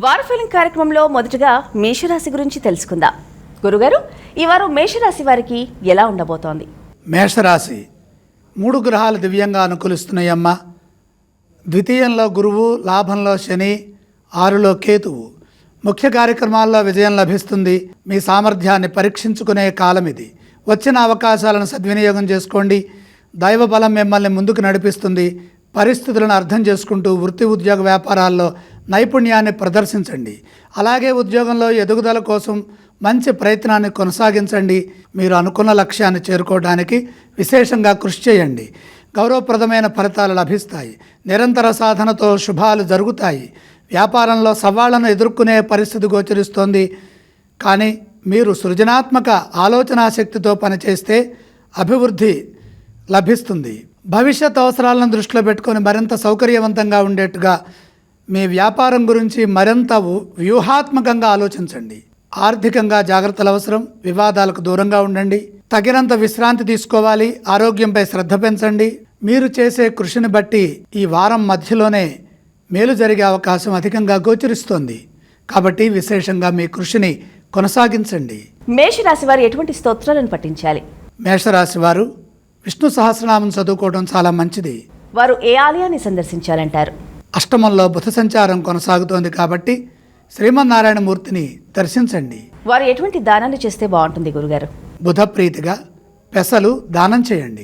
వారఫలం కార్యక్రమంలో మొదటగా మేషరాశి గురించి తెలుసుకుందాం. గురుగారు, ఈ వారం మేషరాశి వారికి ఎలా ఉండబోతోంది? మేషరాశి 3 గ్రహాలు దివ్యంగా అనుకూలిస్తున్నాయమ్మా. ద్వితీయంలో గురువు, లాభంలో శని, 6లో కేతువు. ముఖ్య కార్యక్రమాల్లో విజయం లభిస్తుంది. మీ సామర్థ్యాన్ని పరీక్షించుకునే కాలం ఇది. వచ్చిన అవకాశాలను సద్వినియోగం చేసుకోండి. దైవ బలం మిమ్మల్ని ముందుకు నడిపిస్తుంది. పరిస్థితులను అర్థం చేసుకుంటూ వృత్తి, ఉద్యోగ, వ్యాపారాల్లో నైపుణ్యాన్ని ప్రదర్శించండి. అలాగే ఉద్యోగంలో ఎదుగుదల కోసం మంచి ప్రయత్నాన్ని కొనసాగించండి. మీరు అనుకున్న లక్ష్యాన్ని చేరుకోవడానికి విశేషంగా కృషి చేయండి. గౌరవప్రదమైన ఫలితాలు లభిస్తాయి. నిరంతర సాధనతో శుభాలు జరుగుతాయి. వ్యాపారంలో సవాళ్లను ఎదుర్కొనే పరిస్థితి గోచరిస్తోంది. కానీ మీరు సృజనాత్మక ఆలోచనా శక్తితో పనిచేస్తే అభివృద్ధి లభిస్తుంది. భవిష్యత్ అవసరాలను దృష్టిలో పెట్టుకొని మరింత సౌకర్యవంతంగా ఉండేట్టుగా మీ వ్యాపారం గురించి మరింత వ్యూహాత్మకంగా ఆలోచించండి. ఆర్థికంగా జాగ్రత్తలు అవసరం. వివాదాలకు దూరంగా ఉండండి. తగినంత విశ్రాంతి తీసుకోవాలి. ఆరోగ్యంపై శ్రద్ధ పెంచండి. మీరు చేసే కృషిని బట్టి ఈ వారం మధ్యలోనే మేలు జరిగే అవకాశం అధికంగా గోచరిస్తోంది. కాబట్టి విశేషంగా మీ కృషిని కొనసాగించండి. మేషరాశి వారు ఎటువంటి స్తోత్రాలను పఠించాలి? మేషరాశి వారు విష్ణు సహస్రనామం చదువుకోవడం చాలా మంచిది. వారు ఏ ఆలయాన్ని సందర్శించాలంటారు? అష్టమంలో బుధ సంచారం కొనసాగుతోంది కాబట్టి శ్రీమన్నారాయణ మూర్తిని దర్శించండి. వారు ఎటువంటి దానాలు చేస్తే బాగుంటుంది గురుగారు? బుధ ప్రీతిగా పెసలు దానం చేయండి.